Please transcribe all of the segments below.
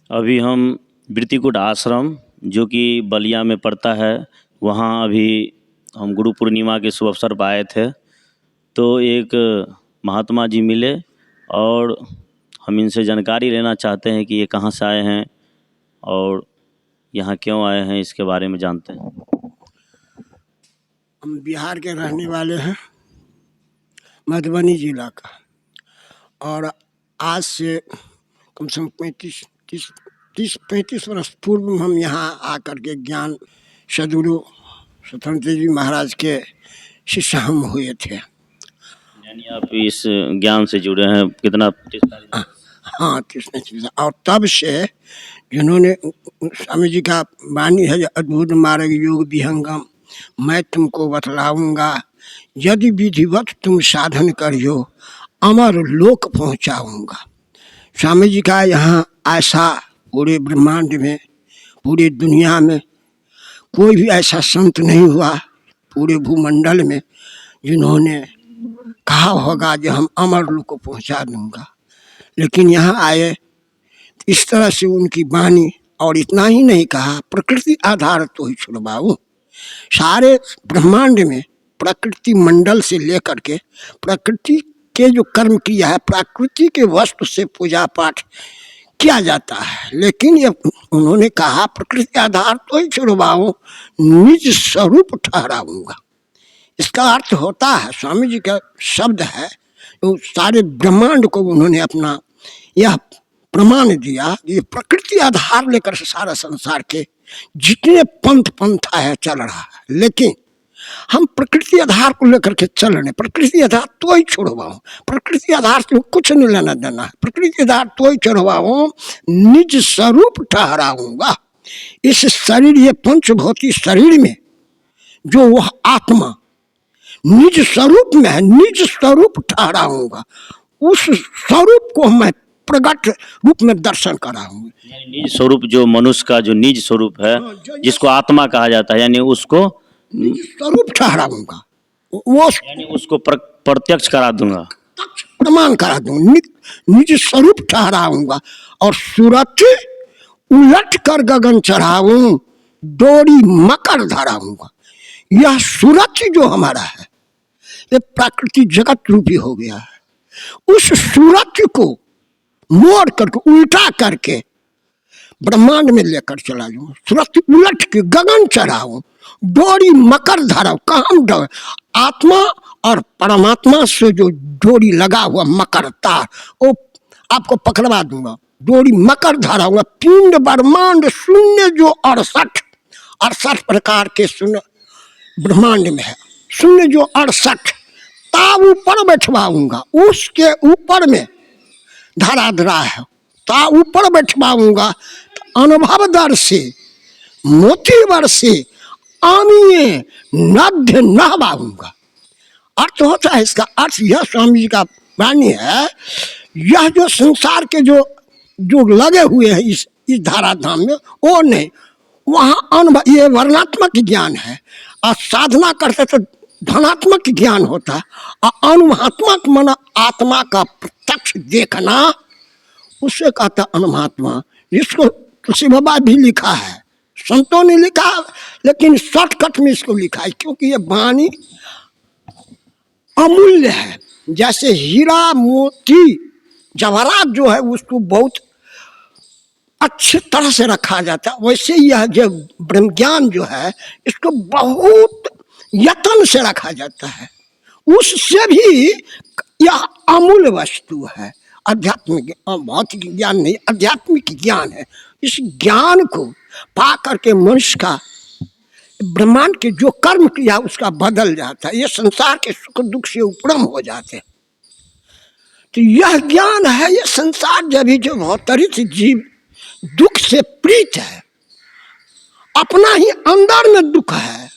अभी हम वृत्तिकूट आश्रम जो कि बलिया में पड़ता है, वहाँ अभी हम गुरु पूर्णिमा के शुभ अवसर पर आए थे। तो एक महात्मा जी मिले और हम इनसे जानकारी लेना चाहते हैं कि ये कहाँ से आए हैं और यहाँ क्यों आए हैं, इसके बारे में जानते हैं। हम बिहार के रहने वाले हैं, मधुबनी जिला का, और आज से कम से कम 35 वर्ष पूर्व हम यहाँ आकर के ज्ञान सदगुरु स्वतंत्र जी महाराज के शिष्य हम हुए थे। यानी आप इस ज्ञान से जुड़े हैं कितना? हाँ, 30 और तब से जिन्होंने स्वामी जी का वाणी है, अद्भुत मार्ग योग विहंगम, मैं तुमको बतलाऊंगा, यदि विधिवत तुम साधन करियो अमर लोक पहुँचाऊँगा। स्वामी जी का यहाँ ऐसा पूरे ब्रह्मांड में, पूरे दुनिया में कोई भी ऐसा संत नहीं हुआ पूरे भूमंडल में जिन्होंने कहा होगा जो हम अमर लोक को पहुँचा दूँगा। लेकिन यहाँ आए इस तरह से उनकी वाणी, और इतना ही नहीं कहा, प्रकृति आधार तो ही छुड़वाऊँ। सारे ब्रह्मांड में प्रकृति मंडल से लेकर के प्रकृति के जो कर्म किया है, प्रकृति के वस्तु से पूजा पाठ किया जाता है, लेकिन ये उन्होंने कहा प्रकृति आधार तो ही छुड़वाऊँ, निज स्वरूप ठहराऊँगा। इसका अर्थ होता है, स्वामी जी का शब्द है, तो सारे ब्रह्मांड को उन्होंने अपना यह प्रमाण दिया। ये प्रकृति आधार लेकर से सारा संसार के जितने पंथा है चल रहा है, लेकिन हम प्रकृति आधार को लेकर के चल रहे। प्रकृति आधार तो ही छुड़वाऊँ, प्रकृति आधार से कुछ नहीं लेना देना है, प्रकृति आधार तो ही छुड़वाऊँ, निज स्वरूप ठहराऊँगा। इस शरीर, ये पंचभौतिक शरीर में जो वह आत्मा निज स्वरूप में है, निज स्वरूप ठहराऊँगा। उस स्वरूप को मैं प्रगट रूप में दर्शन कराऊंगा। निज स्वरूप जो मनुष्य का जो निज स्वरूप है, जिसको आत्मा कहा जाता है, यानी उसको निज स्वरूप ठहराऊंगा, वो यानी उसको प्रत्यक्ष करा दूंगा, प्रमाण करा दूंगा, निज स्वरूप ठहराऊंगा। और सूरज उलट कर गगन चढ़ाऊं, डोरी मकर धराऊंगा। यह सूरज जो हमारा है, ये प्राकृतिक जगत रूपी हो गया है। उस सूरज को मोड़ करके, उल्टा करके ब्रह्मांड में लेकर चला जाऊँ, सूरज उलट के गगन चढ़ाऊं, डोरी मकर धराऊं। कहाँ डोरी? आत्मा और परमात्मा से जो डोरी लगा हुआ मकर तार, वो आपको पकड़वा दूंगा, डोरी मकर धराऊंगा। पिंड ब्रह्मांड शून्य जो 68 प्रकार के शून्य ब्रह्मांड में है, शून्य जो 68 ता ऊपर बैठवाऊंगा, उसके ऊपर में धरा है, ता ऊपर बैठवाऊंगा। अनुभव दर से मोती वर से आमिए नद्य नहवाऊंगा। अर्थ होता है, इसका अर्थ यह स्वामी जी का वाणी है, यह जो संसार के जो लगे हुए हैं इस धाराधाम में, वो नहीं, वहाँ अनुभव, ये वर्णात्मक ज्ञान है। और साधना करते तो धनात्मक ज्ञान होता है, और अनुमात्मक मन आत्मा का प्रत्यक्ष देखना, उससे कहता अनुमात्मा। जिसको तुलसी बाबा भी लिखा है, संतों ने लिखा, लेकिन शॉर्टकट में इसको लिखा है, क्योंकि ये वाणी अमूल्य है। जैसे हीरा मोती जवाहरात जो है उसको बहुत अच्छी तरह से रखा जाता है, वैसे यह जो ब्रह्म ज्ञान जो है, इसको बहुत यत्न से रखा जाता है। उससे भी यह अमूल्य वस्तु है। आध्यात्मिक भौतिक ज्ञान नहीं, आध्यात्मिक ज्ञान है। इस ज्ञान को पा करके मनुष्य का ब्रह्मांड के जो कर्म किया उसका बदल जाता है, ये संसार के सुख दुख से उपरम हो जाते हैं। तो यह ज्ञान है, ये संसार जब भी जो भौतरित जीव दुख से प्रीत है, अपना ही अंदर में दुख है।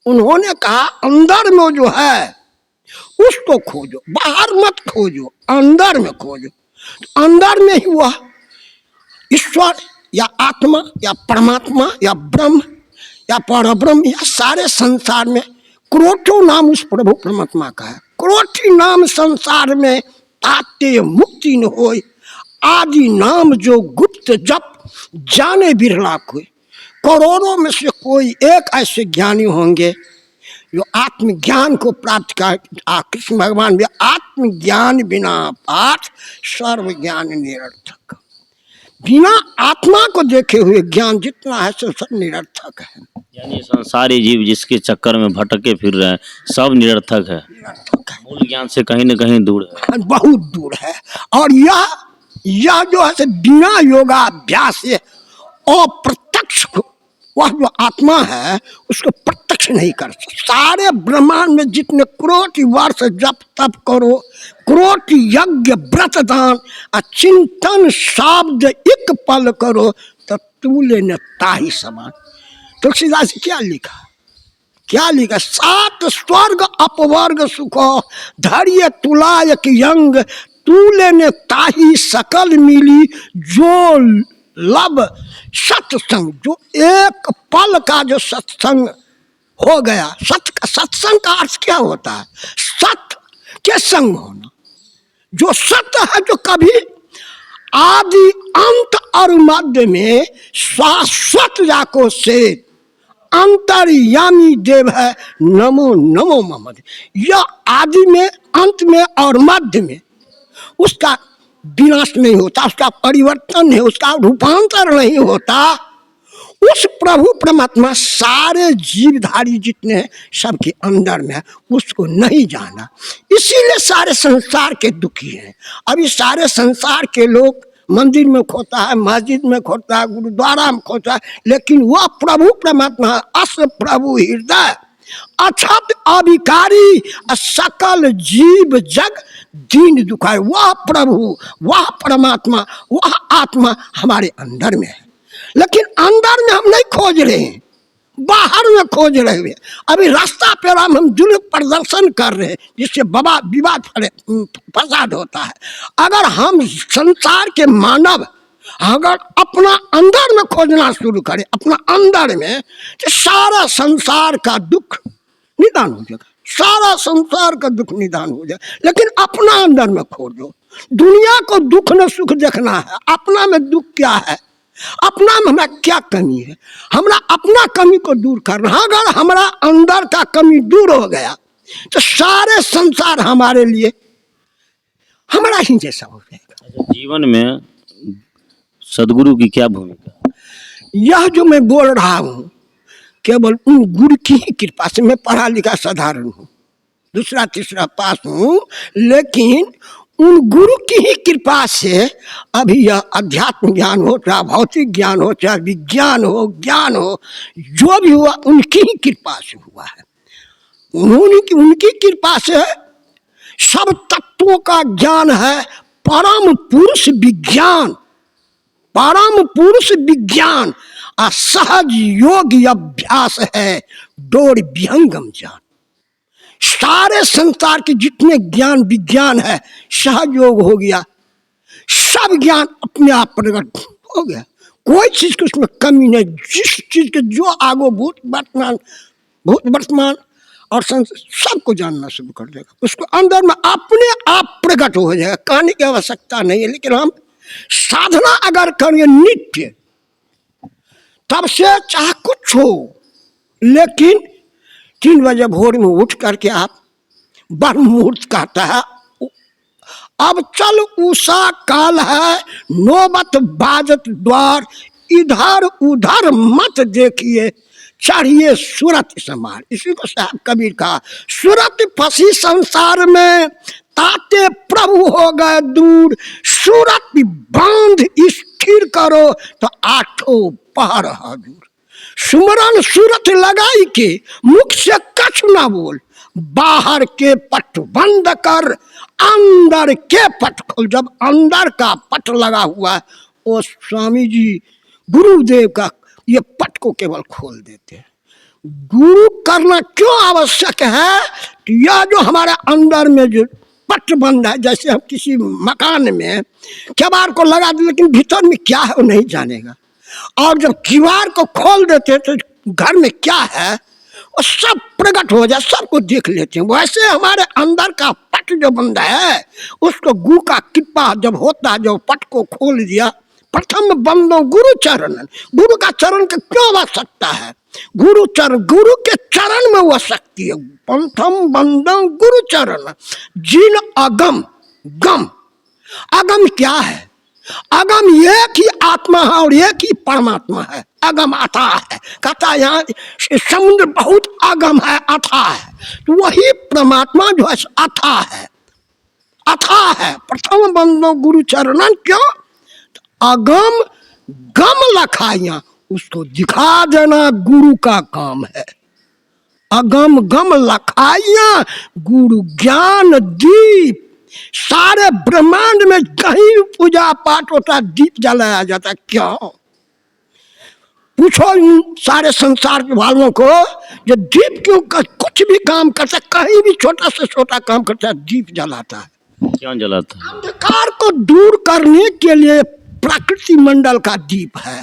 उन्होंने कहा अंदर में जो है उसको खोजो, बाहर मत खोजो, अंदर में खोजो। तो अंदर में ही वह ईश्वर या आत्मा या परमात्मा या ब्रह्म या परब्रह्म या सारे संसार में करोटों नाम उस प्रभु परमात्मा का है। करोटी नाम संसार में ताते मुक्ति न होय, आदि नाम जो गुप्त जप जाने बिरला कोई, करोड़ों में से कोई एक ऐसे ज्ञानी होंगे जो आत्मज्ञान को प्राप्त कर। कृष्ण भगवान भी आत्मज्ञान बिना पाठ सर्व ज्ञान निरर्थक। बिना आत्मा को देखे हुए ज्ञान जितना है सब निरर्थक है। यानी संसारी जीव जिसके चक्कर में भटके फिर रहे हैं सब निरर्थक है, निरर्थक है, मूल ज्ञान से कहीं न कहीं दूर है, बहुत दूर है। और यह जो है बिना योगाभ्यास से अप्रत्यक्ष, वह जो आत्मा है उसको प्रत्यक्ष नहीं कर सकता। सारे ब्रह्मांड में जितने कोटि वर्ष जप तप करो, कोटि यज्ञ व्रत दान चिंतन शब्द एक पल करो, तो तूले न ताही समान। तुलसीदास क्या लिखा, क्या लिखा? 7 स्वर्ग अपवर्ग सुखो धैर्य तुलायक यंग, तूले ने ताही सकल मिली जो लब सत्संग। जो एक पल का जो सत्संग हो गया, सत्संग का अर्थ क्या होता है? सत्य के संग होना। जो सत्य है जो कभी आदि अंत और मध्य में शाश्वत जाको से अंतर्यामी देव है, नमो नमो ममद। यह आदि में अंत में और मध्य में उसका विनाश नहीं होता, उसका परिवर्तन नहीं, उसका रूपांतर नहीं होता। उस प्रभु परमात्मा सारे जीवधारी जितने हैं सबके अंदर में है, उसको नहीं जाना। इसीलिए सारे संसार के दुखी हैं। अभी सारे संसार के लोग मंदिर में खोता है, मस्जिद में खोता है, गुरुद्वारा में खोता है, लेकिन वह प्रभु परमात्मा अस प्रभु हृदय अछत अभिकारी सकल जीव जग दीन दुखाए। वह प्रभु, वह परमात्मा, वह आत्मा हमारे अंदर में है, लेकिन अंदर में हम नहीं खोज रहे हैं, बाहर में खोज रहे हैं। अभी रास्ता पे हम जुल्म प्रदर्शन कर रहे हैं, जिससे बड़ा विवाद फसाद होता है। अगर हम संसार के मानव अगर अपना अंदर में खोजना शुरू करें, अपना अंदर में, तो सारा संसार का दुख निदान हो जाएगा, सारा संसार का दुख निदान हो जाएगा। लेकिन अपना अंदर में खोजो। दुनिया को दुख न सुख देखना है, अपना में दुख क्या है, अपना में हमारा क्या कमी है, हमरा अपना कमी को दूर करना। अगर हमारा अंदर का कमी दूर हो गया तो सारे संसार हमारे लिए हमारा ही जैसा हो जाएगा। जीवन में सदगुरु की क्या भूमिका? यह जो मैं बोल रहा हूँ केवल उन गुरु की ही कृपा से। मैं पढ़ा लिखा साधारण हूँ, दूसरा तीसरा पास हूँ, लेकिन उन गुरु की ही कृपा से अभी यह अध्यात्म ज्ञान हो, चाहे भौतिक ज्ञान हो, चाहे विज्ञान हो, ज्ञान हो, जो भी हुआ उनकी ही कृपा से हुआ है। उनकी कृपा से सब तत्वों का ज्ञान है। परम पुरुष विज्ञान, परम पुरुष विज्ञान असहज योग अभ्यास है डोर विहंगम ज्ञान। सारे संसार के जितने ज्ञान विज्ञान है सहज योग हो गया, सब ज्ञान अपने आप प्रकट हो गया, कोई चीज की उसमें कमी नहीं। जिस चीज के जो आगो भूत वर्तमान और सबको जानना शुरू कर देगा, उसको अंदर में अपने आप प्रकट हो जाएगा, कहने की आवश्यकता नहीं है। लेकिन हम साधना अगर करेंगे नित्य, तब से चाहे कुछ हो, लेकिन 3 बजे भोर में उठ करके आप ब्रह्म मुहूर्त कहता है, अब चल उषा काल है नौबत बाजत द्वार, इधर उधर मत देखिए चढ़िए सूरत समार। इसी को साहब कबीर कहा, सूरत फंसी संसार में ताते प्रभु हो गए दूर, सूरत बांध स्थिर करो तो 8 पहर हजूर। सुमरन सूरत लगाई के मुख से कछ ना बोल, बाहर के पट बंद कर अंदर के पट खोल। जब अंदर का पट लगा हुआ है वो स्वामी जी गुरुदेव का ये पट को केवल खोल देते हैं। गुरु करना क्यों आवश्यक है? यह जो हमारे अंदर में जो पट बंद है, जैसे हम किसी मकान में किवाड़ को लगा दे, लेकिन भीतर में क्या है वो नहीं जानेगा, और जब किवाड़ को खोल देते तो घर में क्या है वो सब प्रकट हो जाए, सबको देख लेते हैं। वैसे हमारे अंदर का पट जो बंद है उसको गुरु का कृपा जब होता है, जब पट को खोल दिया, प्रथम बंदो गुरु चरण। गुरु का चरण की क्यों आवश्यकता है? गुरु चरण, गुरु के चरण में वह शक्ति है। प्रथम बंदो गुरु चरण जिन अगम गम। अगम क्या है? अगम एक ही आत्मा है और एक ही परमात्मा है। अगम अथाह है, कहता यहाँ समुद्र बहुत अगम है, अथाह है, तो वही परमात्मा जो है अथाह है, अथाह है। प्रथम बंदो गुरु चरणन, क्यों? अगम गम लखाइया, उसको दिखा देना गुरु का काम है। अगम गम लखाइया गुरु ज्ञान दीप। सारे ब्रह्मांड में कहीं पूजा पाठ होता, दीप जलाया जाता, क्यों? पूछो इन सारे संसार के वालों को, जो दीप क्यों कुछ भी काम करता, कहीं भी छोटा से छोटा काम करता है, दीप जलाता है। क्यों जलाता है? अंधकार को दूर करने के लिए प्राकृतिक मंडल का दीप है।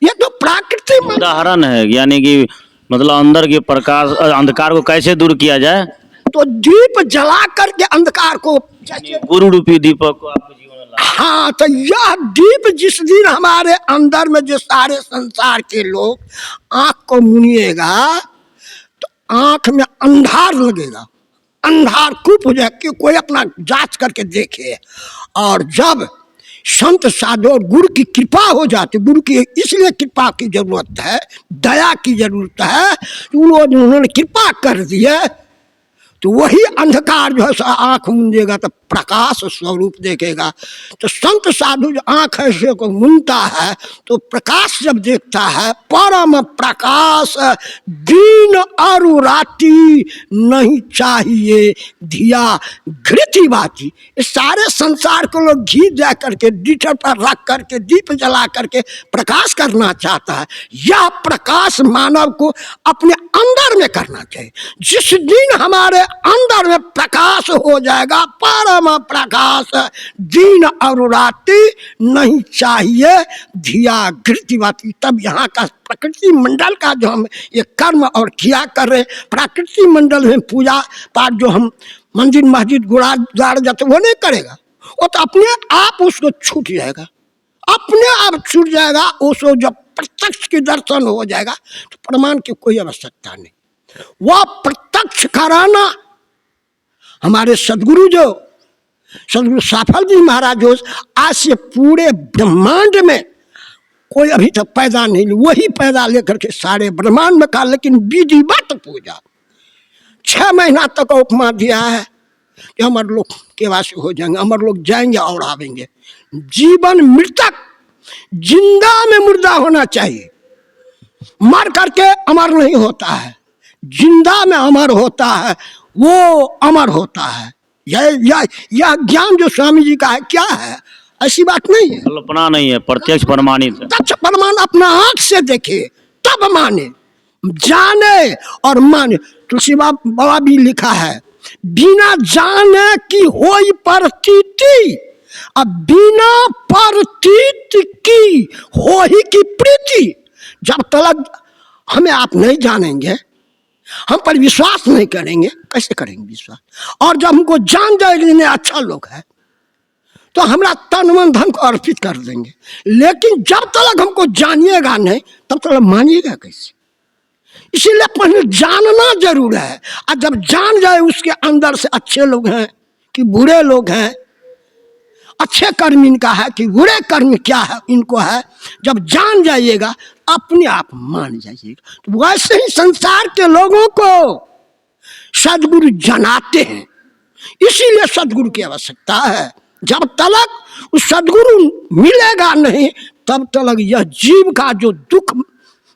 ये तो प्राकृतिक उदाहरण है, यानी कि मतलब अंदर के प्रकाश अंधकार को कैसे दूर किया जाए, तो दीप जला करके अंधकार को, गुरु रूपी दीपक को आपके जीवन में ला। हाँ, तो यह दीप जिस दिन हमारे अंदर में जो सारे संसार के लोग आंख को मुनिएगा तो आंख में अंधार लगेगा, अंधार खूब हो जाए कि कोई अपना जांच करके देखे। और जब संत साधु और गुरु की कृपा हो जाती, गुरु की इसलिए कृपा की जरूरत है, दया की जरूरत है, उन्होंने कृपा कर दी है, तो वही अंधकार जो है आंख मूंदेगा तो प्रकाश स्वरूप देखेगा। तो संत साधु जो आंख ऐसे को मूंदता है तो प्रकाश जब देखता है, परम प्रकाश दिन और राति नहीं चाहिए धिया घृति बाती। इस सारे संसार को लोग घी जा करके डीठर पर रख करके दीप जला करके प्रकाश करना चाहता है। यह प्रकाश मानव को अपने अंदर में करना चाहिए। जिस दिन हमारे अंदर में प्रकाश हो जाएगा, परम प्रकाश, दिन और राति नहीं चाहिए धिया घृति बाती, तब यहाँ का प्रकृति मंडल का जो हम ये कर्म और किया कर रहे, प्राकृतिक मंडल में पूजा पाठ जो हम मंदिर मस्जिद गुरुद्वारा जाते वो नहीं करेगा, वो तो अपने आप उसको छूट जाएगा, अपने आप छूट जाएगा। उसको जब प्रत्यक्ष के दर्शन हो जाएगा तो प्रमाण की कोई आवश्यकता नहीं। वह प्रत्यक्ष कराना हमारे सदगुरु जो सदगुरु सफल जी महाराज जो आज से पूरे ब्रह्मांड में कोई अभी तक पैदा नहीं, वही पैदा लेकर के सारे ब्रह्मांड में कहा, लेकिन विधिवत पूजा 6 महीना तक उपमा दिया है कि अमर लोग केवासी हो जाएंगे, अमर लोग जाएंगे और आवेंगे। जीवन मृतक, जिंदा में मुर्दा होना चाहिए, मर करके अमर नहीं होता है, जिंदा में अमर होता है, वो अमर होता है। यह ज्ञान जो स्वामी जी का है क्या है? ऐसी बात नहीं है, कल्पना नहीं है, प्रत्यक्ष प्रमाणित है। प्रत्यक्ष प्रमाण अपना आंख से देखे तब माने, जाने और माने। तुलसी बाबा भी लिखा है, बिना जाने की होई प्रतीति, अब बिना प्रतीति की होई की प्रीति। जब तक हमें आप नहीं जानेंगे, हम पर विश्वास नहीं करेंगे, कैसे करेंगे विश्वास? और जब हमको जान जाएंगे अच्छा लोग है तो हमरा तन मन धन को अर्पित कर देंगे। लेकिन जब तक हमको जानिएगा नहीं तब तक मानिएगा कैसे? इसीलिए पहले जानना जरूर है, और जब जान जाए उसके अंदर से अच्छे लोग हैं कि बुरे लोग हैं, अच्छे कर्म इनका है कि बुरे कर्म क्या है इनको है, जब जान जाइएगा अपने आप मान जाइएगा। तो वैसे ही संसार के लोगों को सदगुरु जनाते हैं, इसीलिए सदगुरु की आवश्यकता है। जब तक उस सदगुरु मिलेगा नहीं तब तक यह जीव का जो दुख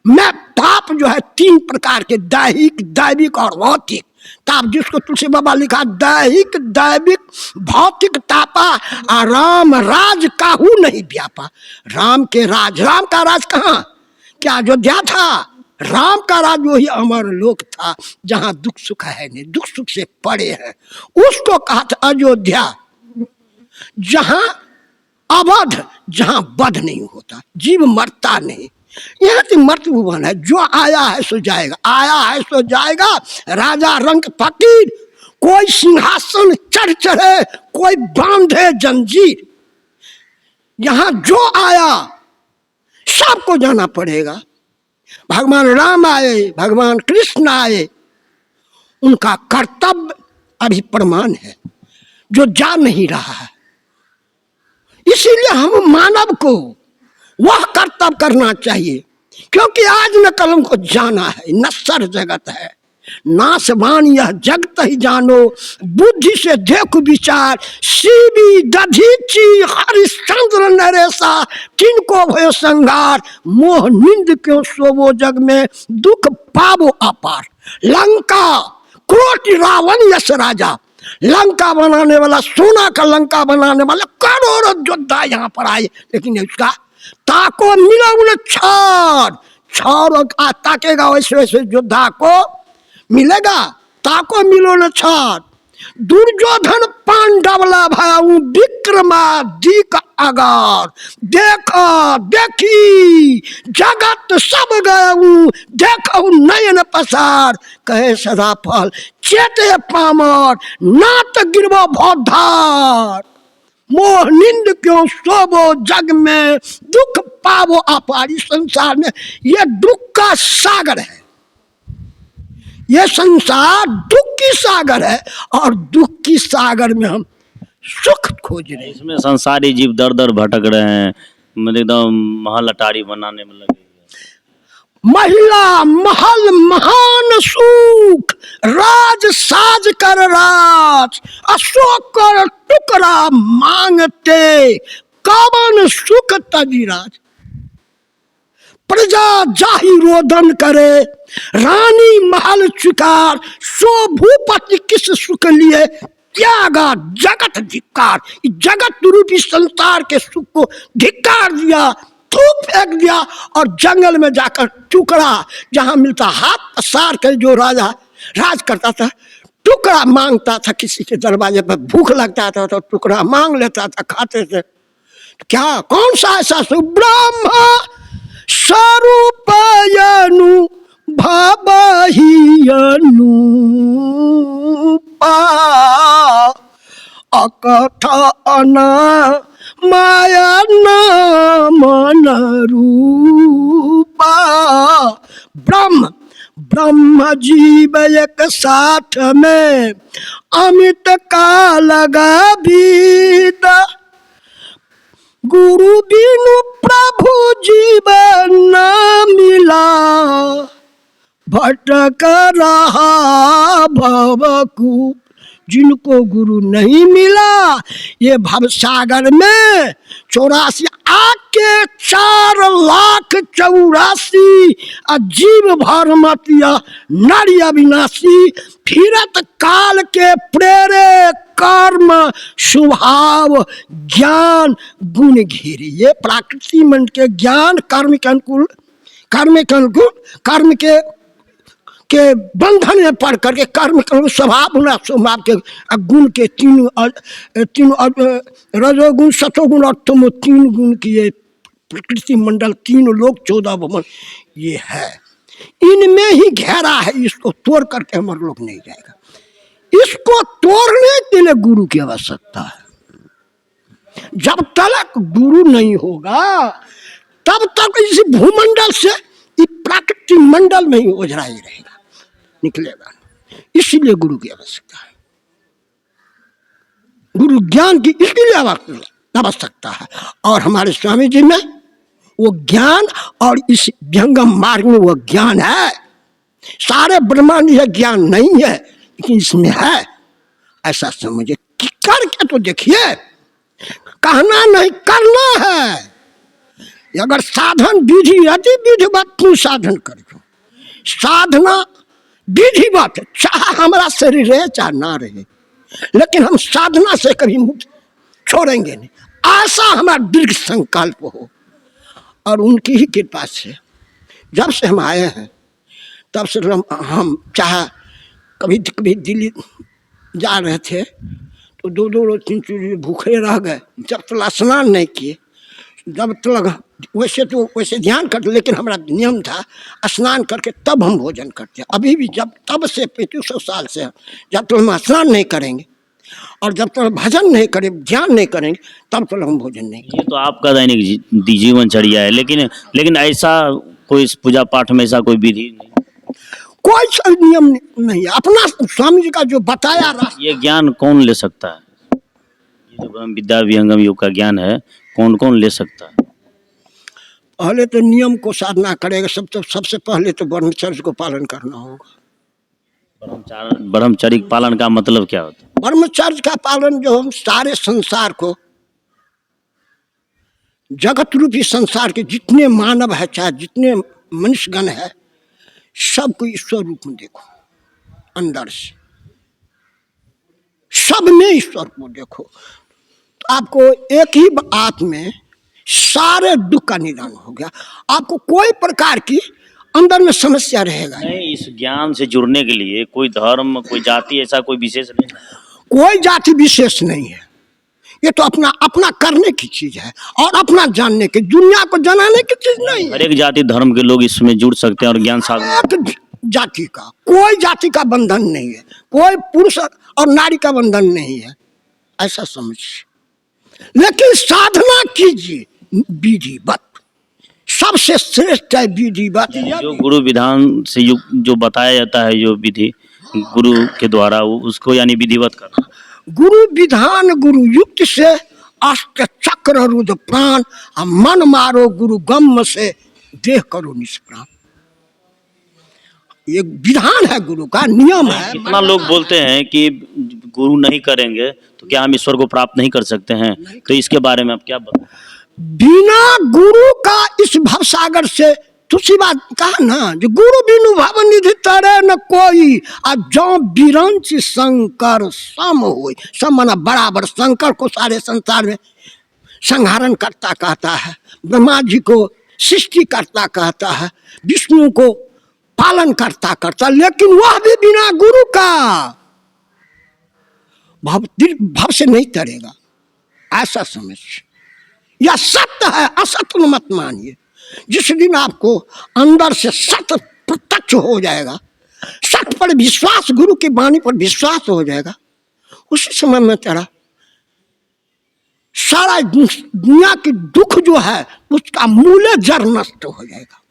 में ताप जो है 3 प्रकार के, दैहिक, दैविक और भौतिक ताप, जिसको तुलसी बाबा लिखा, दैहिक दैविक भौतिक तापा राम राज काहू नहीं व्यापा। राम के राज, राम का राज कहाँ? क्या अयोध्या था? राम का राज वही अमर लोक था जहाँ दुख सुख है नहीं, दुख सुख से पड़े हैं, उसको कहा था अयोध्या, जहाँ अवध, जहाँ वध नहीं होता, जीव मरता नहीं। यहाँ की मृत्यु भुवन है, जो आया है सो जाएगा, आया है सो जाएगा। राजा रंग फकीर, कोई सिंहासन चढ़े, कोई बांधे जंजीर। यहाँ जो आया सबको जाना पड़ेगा। भगवान राम आए, भगवान कृष्ण आए, उनका कर्तव्य अभी प्रमाण है जो जा नहीं रहा है। इसीलिए हम मानव को वह कर्तव्य करना चाहिए, क्योंकि आज न कल हमको जाना है। नश्वर जगत है, नाशवान यह जगत ही जानो, बुद्धि से देखो विचार, सीबी दधीची हरिश्चंद्र नरेशा, किनको भयो संगार, मोह निंद क्यों सोवो जग में, दुख पावो अपार। लंका कोटि रावण यश राजा, लंका बनाने वाला, सोना का लंका बनाने वाला करोड़ों योद्धा यहाँ पर आए, लेकिन इसका ताको मिला उन्हें छाड़ ताकेगा वैसे वैसे योद्धा को मिलेगा, ताको मिलो न छाड़। दुर्योधन पांडवला भाऊ विक्रमादिक अगार, देखा देखी जगत सब गऊ, देखो नयन पसार, कहे सदा फल चेते पामर, नात गिरबो भौधार, मोह निंद क्यों सोवो जग में, दुख पावो अपार। इस संसार में ये दुख का सागर है, ये संसार दुख की सागर है, और दुख की सागर में हम सुख खोज रहे हैं। इसमें संसारी जीव दर दर भटक रहे हैं, मतलब एकदम महल अटारी बनाने में लगे। महिला महल महान सुख, राज साज कर राज, अशोक कर टुकड़ा मांगते, कवन सुख तजिराज। प्रजा जाहि रोदन करे, रानी महल चुकार, सो भूपति किस सुख लिए, त्यागा जगत धिक्कार। जगत रूपी संसार के सुख को धिक्कार दिया, थूक फेंक दिया, और जंगल में जाकर टुकड़ा जहां मिलता, हाथ पसार कर जो राजा राज करता था, टुकड़ा मांगता था। किसी के दरवाजे पर भूख लगता था तो टुकड़ा मांग लेता था, खाते थे। तो क्या कौन सा ऐसा ब्रह्म स्वरूपयनु भावहियनु अकथना माया नामन रूपा। ब्रह्म ब्रह्म जीव एक साथ में, अमित का लगा भीद, गुरु बिनु प्रभु जीवन न मिला, भटक रहा भवकूप। जिनको गुरु नहीं मिला, ये भव सागर में 84 आके 4,84,000 अजीब भरमतिया नर अविनाशी, फिरत काल के प्रेरे कर्म स्वभाव ज्ञान गुण घेरी। ये प्राकृतिक मन के ज्ञान कर्म के अनुकूल, कर्म के अनुकूल, कर्म के बंधन में पढ़ करके कर्म के स्वभाव गुण स्वभाव के गुण के तीन रजोगुण सतोगुण और तमो, 3 गुण की ये प्रकृति मंडल, 3 लोक 14 भवन ये है, इनमें ही घेरा है। इसको तोड़ करके हमारे लोग नहीं जाएगा। इसको तोड़ने के लिए गुरु की आवश्यकता है। जब तक गुरु नहीं होगा तब तक इस भूमंडल से, इस प्राकृतिक मंडल में ही ओझरा ही रहेगा, निकलेगा। इसीलिए गुरु की आवश्यकता है, गुरु ज्ञान की इसलिए आवश्यकता है। और हमारे स्वामी जी में वो ज्ञान, और इस विहंगम मार्ग में वो ज्ञान है। सारे ब्रह्मांड यह ज्ञान नहीं है, लेकिन इसमें है, ऐसा समझे। करके तो देखिए, कहना नहीं करना है। अगर साधन विधि अति विधिवत तू साधन कर, साधना विधिवत, चाहे हमारा शरीर रहे चाहे ना रहे, लेकिन हम साधना से कभी मुक्त छोड़ेंगे नहीं, ऐसा हमारा दीर्घ संकल्प हो। और उनकी ही कृपा से जब से हम आए हैं तब से हम चाहे कभी कभी दिल्ली जा रहे थे तो 2 रोज 3 रोज भूखे रह गए, जब तक स्नान नहीं किए, जब तक वैसे तो वैसे ध्यान करते, लेकिन हमारा नियम था स्नान करके तब हम भोजन करते। अभी भी जब तब से 3500 साल से जब तक हम स्नान नहीं करेंगे और जब तक भजन नहीं करें, ध्यान नहीं करेंगे, तब तक हम भोजन नहीं ये तो आपका दैनिक जीवनचर्या है, लेकिन लेकिन ऐसा कोई इस पूजा पाठ में ऐसा कोई विधि नहीं? कोई सा नियम नहीं है। अपना स्वामी जी का जो बताया रास्ता, ये ज्ञान कौन ले सकता है? ये जो ब्रह्म विद्या विहंगम योग का ज्ञान है, कौन कौन ले सकता है? पहले तो नियम को साधना करेगा। सबसे पहले तो ब्रह्मचर्य को पालन करना होगा। ब्रह्मचर्य पालन का मतलब क्या होता है? ब्रह्मचर्य का पालन जो हम सारे संसार को, जगत रूपी संसार के जितने मानव है, चाहे जितने मनुष्यगण है, सबको ईश्वर रूप में देखो। अंदर से सब में ईश्वर को देखो, तो आपको एक ही बात में सारे दुख का निदान हो गया। आपको कोई प्रकार की अंदर में समस्या रहेगा नहीं। इस ज्ञान से जुड़ने के लिए कोई धर्म, कोई जाति ऐसा कोई विशेष नहीं? कोई जाति विशेष नहीं है। ये तो अपना अपना करने की चीज है और अपना जानने की, दुनिया को जनाने की चीज नहीं है। हर एक जाति धर्म के लोग इसमें जुड़ सकते हैं और ज्ञान साधन। एक जाति का, कोई जाति का बंधन नहीं है, कोई पुरुष और नारी का बंधन नहीं है, ऐसा समझिए। लेकिन साधना कीजिए विधिवत, सबसे श्रेष्ठ है विधिवत। जो गुरु विधान से जो बताया जाता है, जो विधि गुरु के द्वारा, उसको यानी विधिवत करना। गुरु विधान गुरु युक्त से अष्ट चक्र रुद्र प्राण, मन मारो गुरु गम से देह करो निष्प्राण। ये विधान है, गुरु का नियम है। कितना लोग बोलते हैं कि गुरु नहीं करेंगे तो क्या हम ईश्वर को प्राप्त नहीं कर सकते हैं? तो इसके बारे में आप क्या बताएं? बिना गुरु का इस भवसागर से, तुसी बात कहा ना, जो गुरु बिनु भव निधि तरे न कोई, अब जो बिरंच शंकर सम होई। सम माना बराबर। शंकर को सारे संसार में संहारण करता कहता है, ब्रह्मा जी को सृष्टि करता कहता है, विष्णु को पालन करता करता, लेकिन वह भी बिना गुरु का भव से नहीं तरेगा, ऐसा समझ। यह सत्य है, असत्य मत मानिए। जिस दिन आपको अंदर से सत्य प्रत्यक्ष हो जाएगा, सत्य पर विश्वास, गुरु की वाणी पर विश्वास हो जाएगा, उसी समय में तेरा सारा दुनिया की दुख जो है उसका मूल जड़ नष्ट हो जाएगा,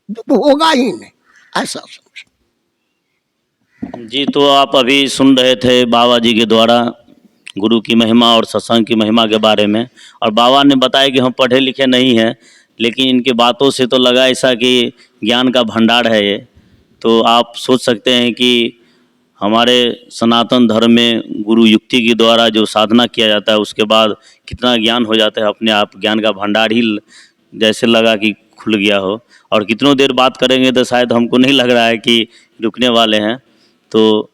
दुख होगा ही नहीं, ऐसा समझ। जी, तो आप अभी सुन रहे थे बाबा जी के द्वारा गुरु की महिमा और सत्संग की महिमा के बारे में। और बाबा ने बताया कि हम पढ़े लिखे नहीं हैं, लेकिन इनके बातों से तो लगा ऐसा कि ज्ञान का भंडार है ये। तो आप सोच सकते हैं कि हमारे सनातन धर्म में गुरु युक्ति के द्वारा जो साधना किया जाता है, उसके बाद कितना ज्ञान हो जाता है। अपने आप ज्ञान का भंडार ही जैसे लगा कि खुल गया हो। और कितनों देर बात करेंगे तो शायद हमको नहीं लग रहा है कि रुकने वाले हैं। तो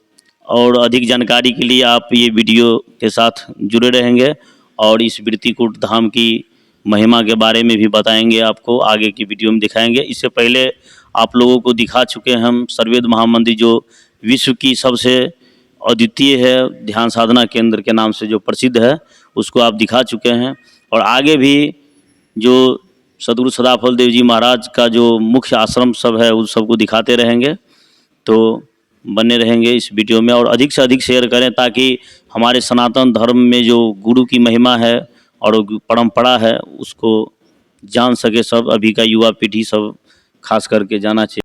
और अधिक जानकारी के लिए आप ये वीडियो के साथ जुड़े रहेंगे और इस वृत्तिकूट धाम की महिमा के बारे में भी बताएंगे, आपको आगे की वीडियो में दिखाएंगे। इससे पहले आप लोगों को दिखा चुके हैं हम सर्ववेद महामंदिर, जो विश्व की सबसे अद्वितीय है, ध्यान साधना केंद्र के नाम से जो प्रसिद्ध है, उसको आप दिखा चुके हैं। और आगे भी जो सदगुरु सदाफल देव जी महाराज का जो मुख्य आश्रम सब है, उस सबको दिखाते रहेंगे। तो बने रहेंगे इस वीडियो में और अधिक से अधिक शेयर करें, ताकि हमारे सनातन धर्म में जो गुरु की महिमा है और परंपरा है, उसको जान सके सब। अभी का युवा पीढ़ी सब खास करके जाना चाहिए।